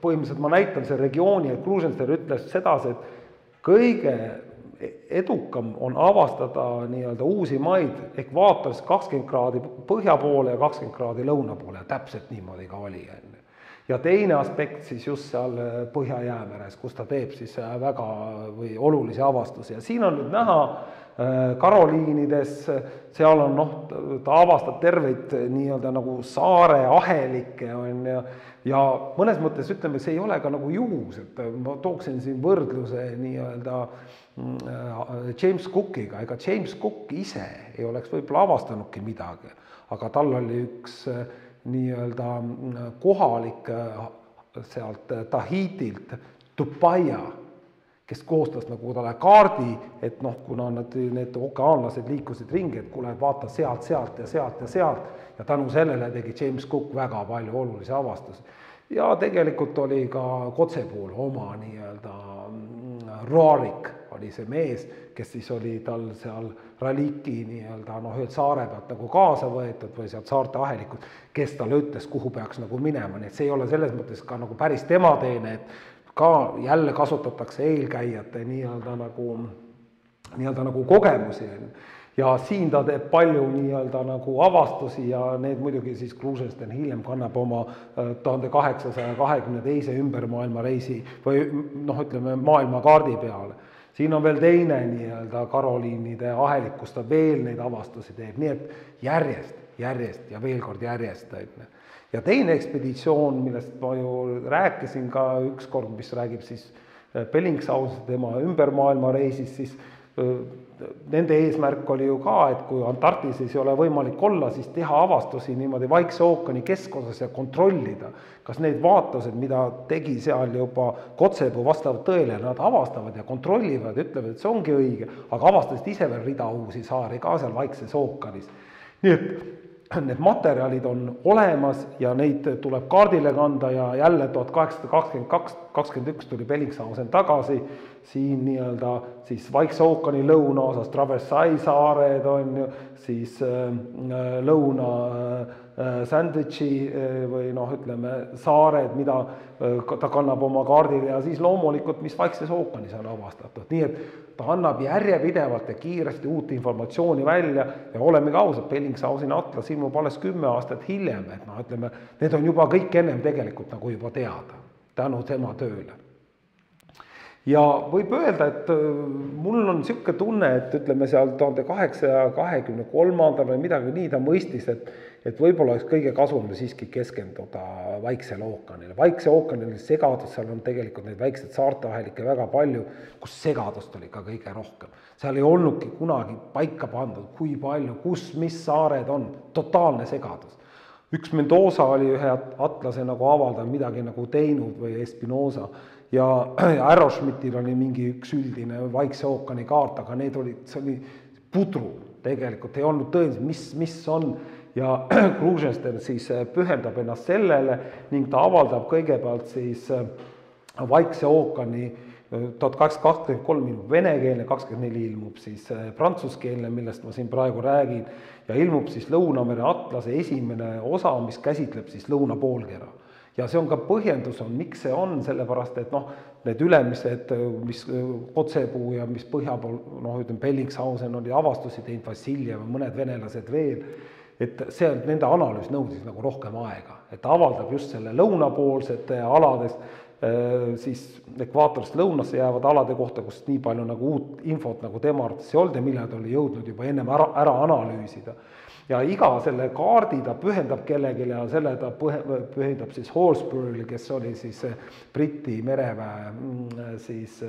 põhimõtteliselt ma näitan see regiooni, et Krusenstern ütles sedasi, et kõige edukam on avastada nii-öelda uusi maid ekvaatorist 20 kraadi põhja poole ja 20 kraadi lõuna poole ja täpselt niimoodi ka oli. ja teine aspekt siis just seal Põhja-Jäämeres, kus ta teeb siis väga või olulisi avastusi ja siin on nüüd näha Karoliinides, seal on ta avastab terveid nii-öelda nagu saare ahelikke on ja mõnes mõttes ütleme, see ei ole ka nagu juhus, et ma tooksin siin võrdluse nii-öelda James Cookiga, ega James Cook ise ei oleks võib-olla avastanudki midagi, aga tal oli üks nii-öelda kohalik sealt Tahitilt Tupaia, kes koostas nagu talle kaardi, et kuna need okeaanlased liikusid ringi, et kuule, vaata sealt ja tänu sellele tegi James Cook väga palju olulisi avastusi. Ja tegelikult oli ka Kotsepuul oma nii-öelda Roarik oli see mees, kes siis oli tal seal reliiki nii-öelda ühelt saare pealt nagu kaasa võetud või sealt saarte ahelikult, kes talle ütles, kuhu peaks nagu minema, nii et see ei ole selles mõttes ka nagu päris tema teene, et ka jälle kasutatakse eelkäijate nii-öelda nagu kogemusi. Ja siin ta teeb palju nii-öelda nagu avastusi ja need muidugi siis Krusenstern hiljem kannab oma 1822 ümbermaailmareisi või ütleme maailmakaardi peale. Siin on veel teine nii-öelda Karoliinide ahelik, kus ta veel neid avastusi teeb, nii et järjest ja veel kord järjest. Ja teine ekspeditsioon, millest ma ju rääkisin ka ükskord, mis räägib siis Bellingshausen tema ümbermaailmareisis, siis nende eesmärk oli ju ka, et kui Antarktises ei ole võimalik olla, siis teha avastusi niimoodi Vaikse ookeani keskosas ja kontrollida, kas need vaatused, mida tegi seal juba Kotsepuu vastavad tõele, nad avastavad ja kontrollivad ja ütlevad, et see ongi õige, aga avastasid ise veel rida uusi saari ka seal Vaikses ookeanis. Nii et need materjalid on olemas ja neid tuleb kaardile kanda ja jälle 1821 tuli Bellingshausen tagasi, siin nii-öelda siis Vaikse ookeani lõunaosas Traversai saared on ju, siis lõuna Sandwichi või ütleme saared, mida ta kannab oma kaardile ja siis loomulikult, mis Vaikses ookeanis on avastatud, nii et ta annab järjepidevalt ja kiiresti uut informatsiooni välja ja olemegi ausad, Bellingshausen atlas ilmub alles 10 aastat hiljem, et ütleme, need on juba kõik ennem tegelikult nagu juba teada, tänu tema tööle. Ja võib öelda, et mul on niisugune tunne, et ütleme seal 1823. või midagi nii ta mõistis, et võib-olla oleks kõige kasum siiski keskenduda Vaiksele ookeanile. Vaikse ookeanile segadus, seal on tegelikult neid väikseid saarteahelikke väga palju, kus segadust oli ka kõige rohkem. Seal ei olnudki kunagi paika pandud, kui palju, kus, mis saared on, totaalne segadus. Üks Mendoza oli ühe atlase nagu avaldanud, midagi nagu teinud või Espinosa ja Arrowsmithil oli mingi üks üldine Vaikse ookeani kaart, aga see oli pudru tegelikult, ei olnud tõenäoliselt, mis on ja Krusenstern siis pühendab ennast sellele ning ta avaldab kõigepealt siis Vaikse ookeani 1823 ilmub venekeelne, 24 ilmub siis prantsuskeelne, millest ma siin praegu räägin, ja ilmub siis Lõunamere atlase esimene osa, mis käsitleb siis lõunapoolkera. Ja see on ka põhjendus, miks see on, sellepärast, et need ülemised, mis Kotsepuu ja mis põhja pool, ütleme Bellingshausen oli avastusi teinud, Vassiljev ja mõned venelased veel, et see nende analüüs nõudis nagu rohkem aega, et ta avaldab just selle lõunapoolsete alades, siis ekvaatorist lõunasse jäävad alade kohta, kus nii palju nagu uut infot nagu tema arvates ei olnud ja millal ta oli jõudnud juba ennem ära analüüsida. Ja iga selle kaardi ta pühendab kellelegi ja selle ta pühendab siis Horsburghile, kes oli siis Briti mereväe siis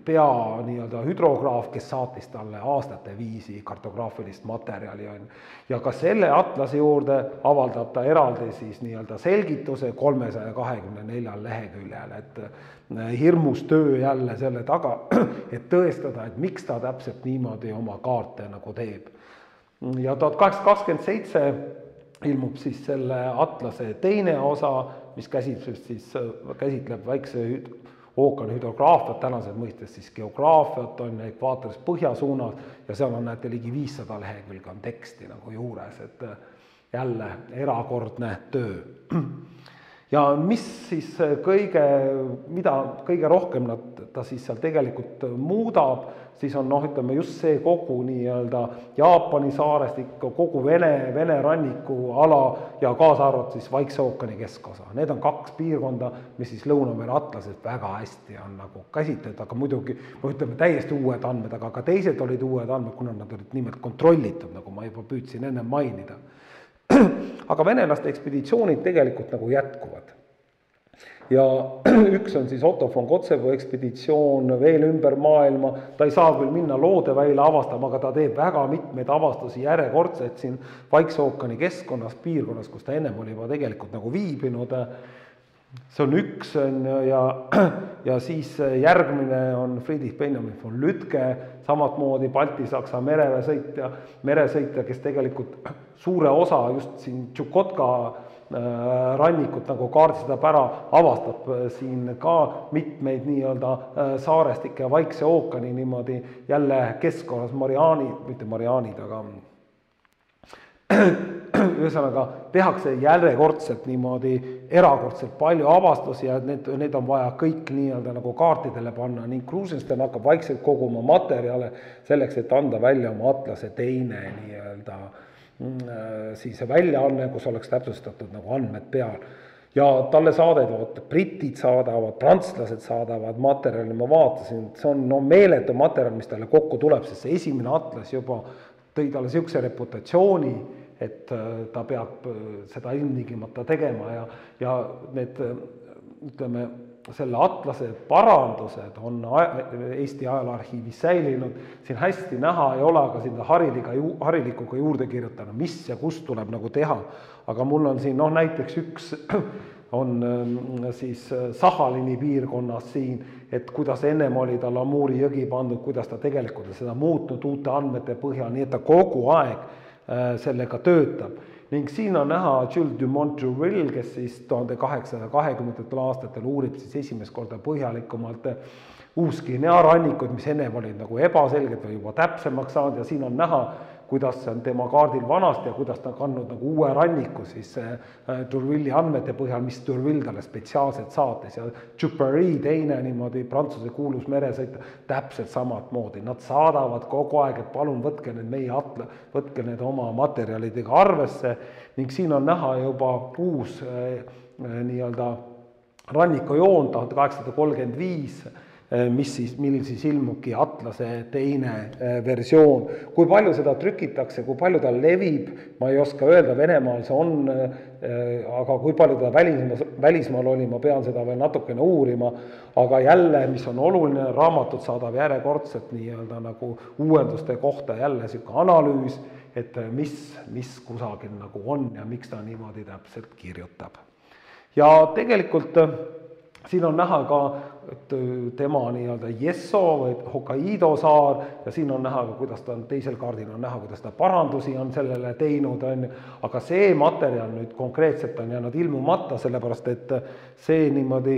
pea nii-öelda hüdrograaf, kes saatis talle aastate viisi kartograafilist materjali on. Ja ka selle atlase juurde avaldab ta eraldi siis nii-öelda selgituse 324 leheküljel, et hirmus töö jälle selle taga, et tõestada, et miks ta täpselt niimoodi oma kaarte nagu teeb. Ja 1827 ilmub siis selle atlase teine osa, mis käsitleb Vaikse ookeani hüdrograafiat, tänased mõistes siis geograafiat on ekvaatorist põhjasuunas ja seal on näete ligi 500 lehekülge on teksti nagu juures, et jälle erakordne töö. ja mis siis mida kõige rohkem ta siis seal tegelikult muudab, siis on ütleme just see kogu nii-öelda Jaapani saarestik, kogu Vene rannikuala ja kaasa arvatud siis Vaikse ookeani keskosa. Need on 2 piirkonda, mis siis Lõunamere atlases väga hästi on nagu käsitletud, aga muidugi ütleme täiesti uued andmed, aga ka teised olid uued andmed, kuna nad olid nimelt kontrollitud, nagu ma juba püüdsin enne mainida. Aga venelaste ekspeditsioonid tegelikult nagu jätkuvad. Ja üks on siis Otto von Kotzebue ekspeditsioon veel ümber maailma, ta ei saa küll minna Loodeväila avastama, aga ta teeb väga mitmeid avastusi järjekordselt siin Vaikse ookeani keskkonnas, piirkonnas, kus ta ennem oli juba tegelikult nagu viibinud. See on üks ja siis järgmine on Friedrich Benjamin von Lütke, samatmoodi Balti-Saksa meresõitja, kes tegelikult suure osa just siin Tšukotka rannikut nagu kaardistab ära, avastab siin ka mitmeid nii-öelda saarestikke ja Vaikse ookeani niimoodi jälle keskkonnas mitte Mariaanid, aga ühesõnaga tehakse järjekordselt niimoodi erakordselt palju avastusi ja need on vaja kõik nii-öelda nagu kaartidele panna ning Krusenstern hakkab vaikselt koguma materjale selleks, et anda välja oma atlase teine nii-öelda siis väljaanne, kus oleks täpsustatud nagu andmed peal. Ja talle saadavad, britid saadavad, prantslased saadavad materjali, ma vaatasin, see on meeletu materjal, mis talle kokku tuleb, sest see esimene atlas juba tõi talle niisuguse reputatsiooni, et ta peab seda ilmtingimata tegema ja need, ütleme, selle atlase parandused on Eesti ajalooarhiivis säilinud, siin hästi näha ei ole, aga siin harilikuga juurde kirjutanud, mis ja kus tuleb nagu teha, aga mul on siin näiteks üks on siis Sahalini piirkonnas siin, et kuidas ennem oli ta Lamuuri jõgi pandud, kuidas ta tegelikult seda muutnud uute andmete põhjal, nii et ta kogu aeg sellega töötab. Ning siin on näha Jules Dumont-D'Urville, kes siis 1820. aastatel uurib siis esimest korda põhjalikumalt Uus-Guinea rannikuid, mis ennem olid nagu ebaselged või juba täpsemaks saanud ja siin on näha, kuidas see on tema kaardil vanasti ja kuidas ta on kandnud nagu uue ranniku siis D'Urville'i andmete põhjal, mis D'Urville talle spetsiaalselt saatis ja Duperrey teine niimoodi Prantsuse kuulus meresõita täpselt samad moodi. Nad saadavad kogu aeg, et palun võtke need oma materjalidega arvesse ning siin on näha juba uus nii-öelda rannikujoon 1835, millil siis ilmubki atlase teine versioon. Kui palju seda trükitakse, kui palju ta levib, ma ei oska öelda, Venemaal see on, aga kui palju ta välismaal oli, ma pean seda veel natukene uurima, aga jälle, mis on oluline, raamatud saadab järjekordselt nii-öelda nagu uuenduste kohta jälle selline analüüs, et mis kusagil nagu on ja miks ta niimoodi täpselt kirjutab. Ja tegelikult siin on näha ka tema nii-öelda Yesso või Hokkaido saar ja siin on näha ka, kuidas ta on teisel kaardil on näha, kuidas ta parandusi on sellele teinud, aga see materjal nüüd konkreetselt on jäänud ilmumata, sellepärast et see niimoodi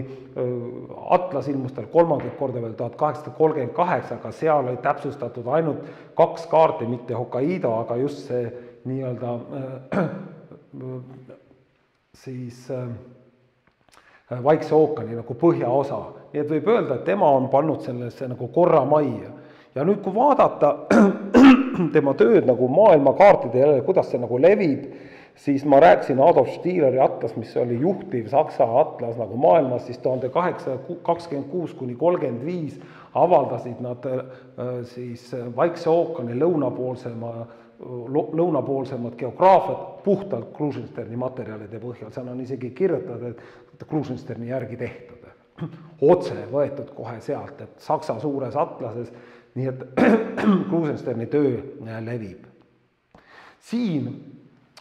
atlas ilmus tal kolmandat korda veel 1838, aga seal oli täpsustatud ainult 2 kaarti, mitte Hokkaido, aga just see nii-öelda siis Vaikse ookeani nagu põhjaosa. Nii et võib öelda, et tema on pannud sellesse nagu korra majja. Ja nüüd, kui vaadata tema tööd nagu maailmakaartide jälle, kuidas see nagu levib, siis ma rääkisin Adolf Stieleri atlas, mis oli juhtiv Saksa atlas nagu maailmas, siis 1826–35 avaldasid nad siis Vaikse ookeani lõunapoolsemad geograafiat puhtalt Krusensterni materjalide põhjal. Seal on isegi kirjutatud, et Krusensterni järgi tehtud. Otse võetud kohe sealt, et Saksa suures atlases, nii et Krusensterni töö levib. Siin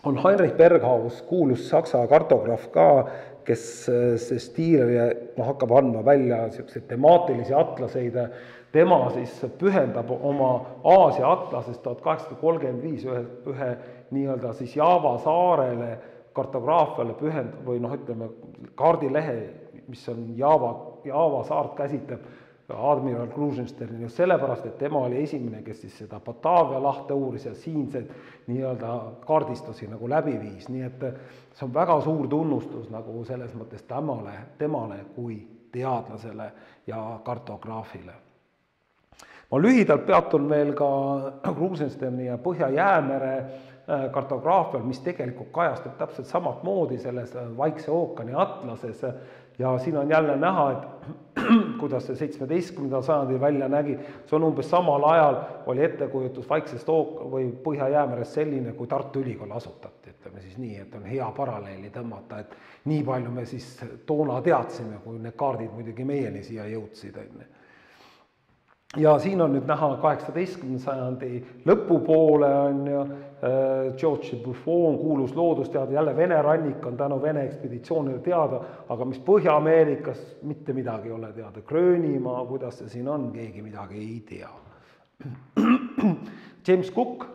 on Heinrich Berghaus, kuulus Saksa kartograaf ka, kes Stieleri hakkab andma välja temaatilisi atlaseid. Tema siis pühendab oma Aasia atlasest 1835 ühe nii-öelda siis Jaava saarele kartograafiale või ütleme kaardilehe, mis on Jaava saart käsitleb admiral Krusenstern just sellepärast, et tema oli esimene, kes siis seda Batavia lahte uuris ja siinseid nii-öelda kaardistusi nagu läbi viis, nii et see on väga suur tunnustus nagu selles mõttes temale kui teadlasele ja kartograafile. Ma lühidalt peatun veel ka Krusensterni ja Põhja-Jäämere kartograafial, mis tegelikult kajastub täpselt samat moodi selles Vaikse ookeani atlases ja siin on jälle näha, et kuidas see 17. sajandil välja nägi, see on umbes samal ajal oli ettekujutus Vaiksest või Põhja-Jäämerest selline, kui Tartu Ülikool asutati, ütleme siis nii, et on hea paralleeli tõmmata, et nii palju me siis toona teadsime, kui need kaardid muidugi meieni siia jõudsid. Ja siin on nüüd näha 18. sajandi lõpupoole on ju George Buffon, kuulus loodusteada, jälle Vene rannik on tänu Vene ekspeditsioonile teada, aga mis Põhja-Ameerikas mitte midagi ei ole teada. Gröönimaa, kuidas see siin on, keegi midagi ei tea. James Cook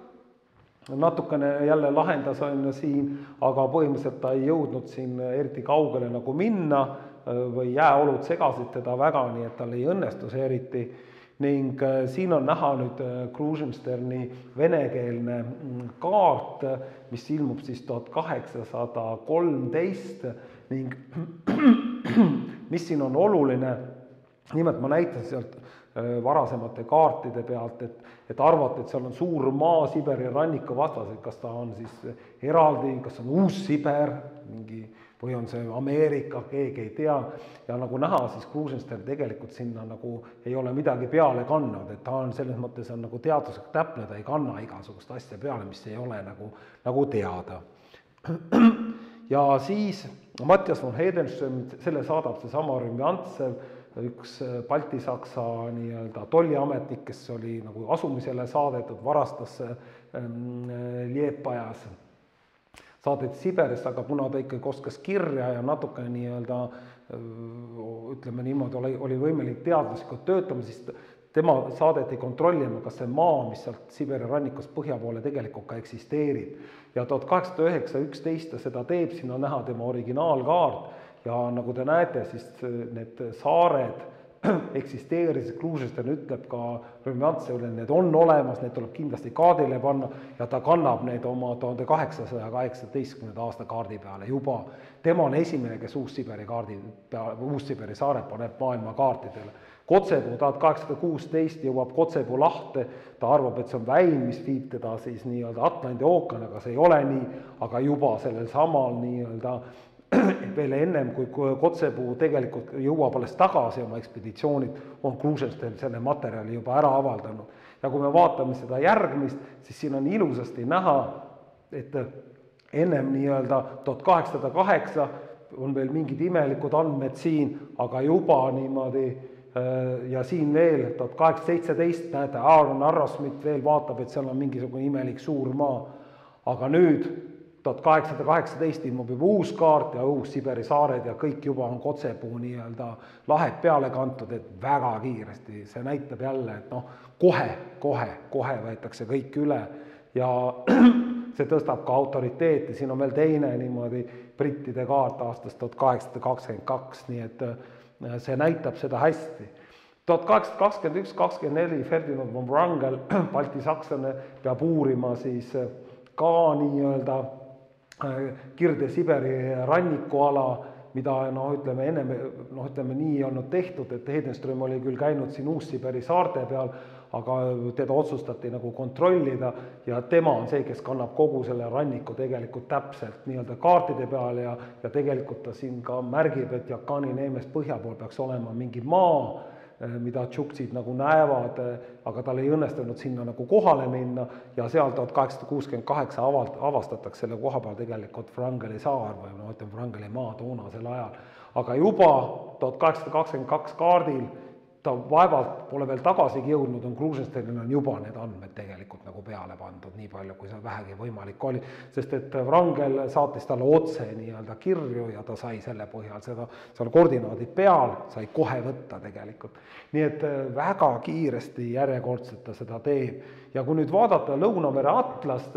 natukene jälle lahendas on siin, aga põhimõtteliselt ta ei jõudnud siin eriti kaugele nagu minna või jääolud segasid teda väga, nii et tal ei õnnestu see eriti. Ning siin on näha nüüd Krusensterni venekeelne kaart, mis ilmub siis 1813 ning mis siin on oluline, nimelt ma näitan sealt varasemate kaartide pealt, et arvata, et seal on suur maa Siberi ranniku vastas, et kas ta on siis eraldi, kas on Uus-Siber, mingi või on see Ameerika, keegi ei tea, ja nagu näha, siis Krusenstern tegelikult sinna nagu ei ole midagi peale kandnud, et ta on selles mõttes on nagu teaduslik täpne, ta ei kanna igasugust asja peale, mis ei ole nagu teada. Ja siis Mattias von Hedenström, selle saadab see sama Rümjantsev, üks Balti-Saksa nii-öelda tolliametnik, kes oli nagu asumisele saadetud, varastas Liepajas, saadeti Siberist, aga kuna ta ikkagi oskas kirja ja natuke nii-öelda, ütleme niimoodi, oli võimelik teadlaslikult töötama, siis tema saadeti kontrollima, kas see maa, mis sealt Siberi rannikust põhja poole tegelikult ka eksisteerib. Ja 1809-11 seda teeb, siin on näha tema originaalkaart ja nagu te näete, siis need saared eksisteerisid, Krusenstern ütleb ka Rümjantsevile, need on olemas, need tuleb kindlasti kaardile panna ja ta kannab need oma 1818. aasta kaardi peale juba. Tema on esimene, kes Uus-Siberi saared paneb maailma kaartidele. Kotsepuu 1816 jõuab Kotsepuu lahte, ta arvab, et see on väin, mis viib teda siis nii-öelda Atlandi ookeani, aga see ei ole nii, aga juba sellel samal nii-öelda veel ennem, kui Kotsepuu tegelikult jõuab alles tagasi oma ekspeditsioonid, on Krusenstern selle materjali juba ära avaldanud. Ja kui me vaatame seda järgmist, siis siin on ilusasti näha, et ennem nii-öelda 1808 on veel mingid imelikud andmed siin, aga juba niimoodi ja siin veel 1817 näete, Aaron Arrowsmith veel vaatab, et seal on mingisugune imelik suur maa, aga nüüd 1818 ilmub juba uus kaart ja Uus-Siberi saared ja kõik juba on Kotsepuu nii-öelda lahed peale kantud, et väga kiiresti. See näitab jälle, et kohe võetakse kõik üle ja see tõstab ka autoriteeti. Siin on veel teine niimoodi brittide kaart aastast 1822, nii et see näitab seda hästi. 1821-24 Ferdinand von Wrangel, baltisakslane, peab uurima siis ka nii-öelda Kirde-Siberi rannikuala, mida ütleme nii olnud tehtud, et Hedenström oli küll käinud siin Uus-Siberi saarte peal, aga teda otsustati nagu kontrollida ja tema on see, kes kannab kogu selle ranniku tegelikult täpselt nii-öelda kaartide peale ja tegelikult ta siin ka märgib, et Jakani neemest põhja pool peaks olema mingi maa, mida tšuksid nagu näevad, aga tal ei õnnestunud sinna nagu kohale minna ja seal 1868 avastatakse selle koha peal tegelikult Wrangeli saar või Wrangeli maa toonasel ajal. Aga juba 1822 kaardil ta vaevalt pole veel tagasigi jõudnud, on Krusensternil on juba need andmed tegelikult nagu peale pandud, nii palju, kui see vähegi võimalik oli, sest et Wrangel saatis talle otse nii-öelda kirju ja ta sai selle põhjal seda, seal koordinaadid peal, sai kohe võtta tegelikult. Nii et väga kiiresti järjekordselt ta seda teeb. Ja kui nüüd vaadata Lõunamere atlast,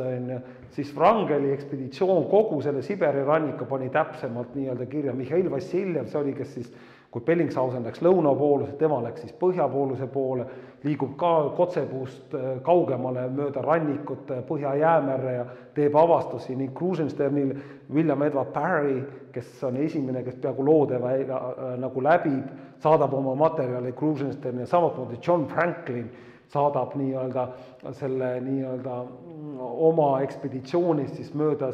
siis Wrangeli ekspeditsioon kogu selle Siberi ranniku pani täpsemalt nii-öelda kirja. Mihhail Vassiljev, see oli, kes siis kui Bellingshausen läks lõunapooluse, tema läks siis põhjapooluse poole, liigub ka Kotsepuust kaugemale mööda rannikut Põhja-Jäämerre ja teeb avastusi ning Krusensternil William Edward Parry, kes on esimene, kes peaaegu loodeväega nagu läbib, saadab oma materjali Krusensterni ja samamoodi John Franklin saadab nii-öelda selle nii-öelda oma ekspeditsioonist siis mööda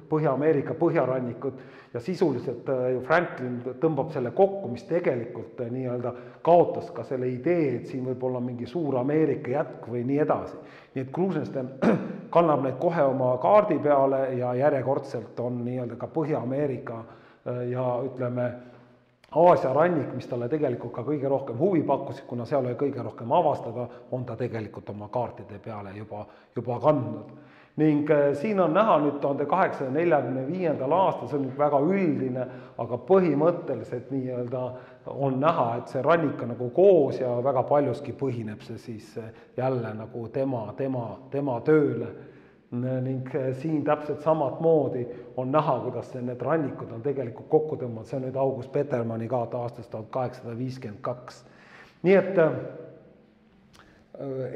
Põhja-Ameerika põhjarannikut ja sisuliselt Franklin tõmbab selle kokku, mis tegelikult nii-öelda kaotas ka selle idee, et siin võib olla mingi suur Ameerika jätk või nii edasi. Nii et Krusenstern kannab neid kohe oma kaardi peale ja järjekordselt on nii-öelda ka Põhja-Ameerika ja ütleme, Aasia rannik, mis talle tegelikult ka kõige rohkem huvi pakkus, kuna seal oli kõige rohkem avastada, on ta tegelikult oma kaartide peale juba kandnud. Ning siin on näha nüüd 1845. aastal, see on nüüd väga üldine, aga põhimõtteliselt nii-öelda on näha, et see rannik on nagu koos ja väga paljuski põhineb see siis jälle nagu tema tööle. Ning siin täpselt samat moodi on näha, kuidas need rannikud on tegelikult kokku tõmmanud, see on nüüd August Petermanni kaart aastast 1852. Nii et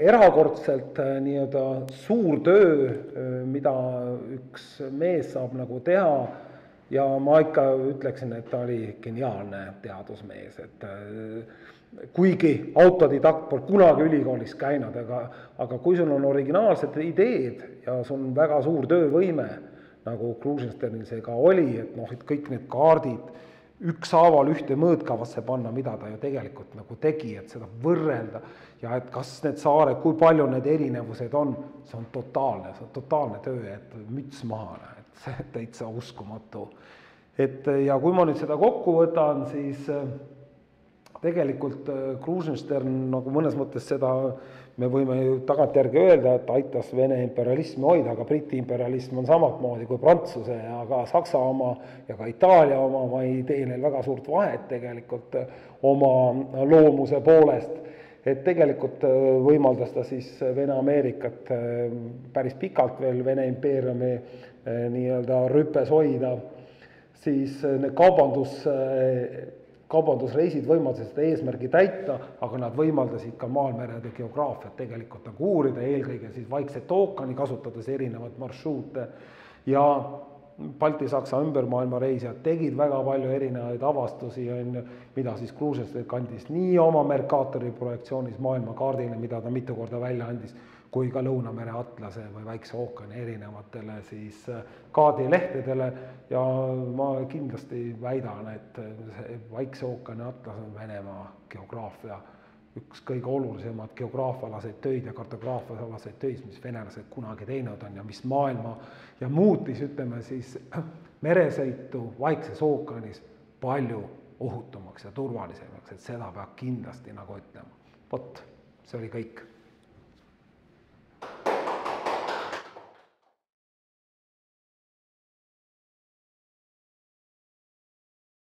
erakordselt nii-öelda suur töö, mida üks mees saab nagu teha ja ma ikka ütleksin, et ta oli geniaalne teadusmees, et kuigi autodidakt pole kunagi ülikoolis käinud, aga kui sul on originaalsed ideed ja sul on väga suur töövõime, nagu Krusensternil see ka oli, et et kõik need kaardid ükshaaval ühte mõõtkavasse panna, mida ta ju tegelikult nagu tegi, et seda võrrelda ja et kas need saared, kui palju need erinevused on, see on totaalne töö, et müts maha, et see täitsa uskumatu. Ja kui ma nüüd seda kokku võtan, siis tegelikult Krusenstern nagu mõnes mõttes seda, me võime ju tagantjärgi öelda, et aitas Vene imperialismi hoida, aga Briti imperialism on samatmoodi kui Prantsuse ja ka Saksa oma ja ka Itaalia oma, ma ei tee neil väga suurt vahet tegelikult oma loomuse poolest, et tegelikult võimaldas ta siis Vene-Ameerikat päris pikalt veel Vene impeeriumi nii-öelda rüpes hoida, siis need kaubandusreisid võimaldasid seda eesmärgi täita, aga nad võimaldasid ka maalmerede geograafiat tegelikult nagu uurida, eelkõige siis Vaikset ookeani, kasutades erinevaid marsruute ja Balti-Saksa ümbermaailma reisijad tegid väga palju erinevaid avastusi, mida siis Krusenstern kandis nii oma Mercatori projektsioonis maailmakaardile, mida ta mitu korda välja andis, kui ka Lõunamere atlase või Vaikse ookeani erinevatele siis kaardilehtedele ja ma kindlasti väidan, et Vaikse ookeani atlas on Venemaa geograafia üks kõige olulisemad geograafialaseid töid ja kartograafialaseid töid, mis venelased kunagi teinud on ja mis maailma ja muutis, ütleme siis, meresõitu Vaikses ookeanis palju ohutumaks ja turvalisemaks, et seda peab kindlasti nagu ütlema. Vot, see oli kõik.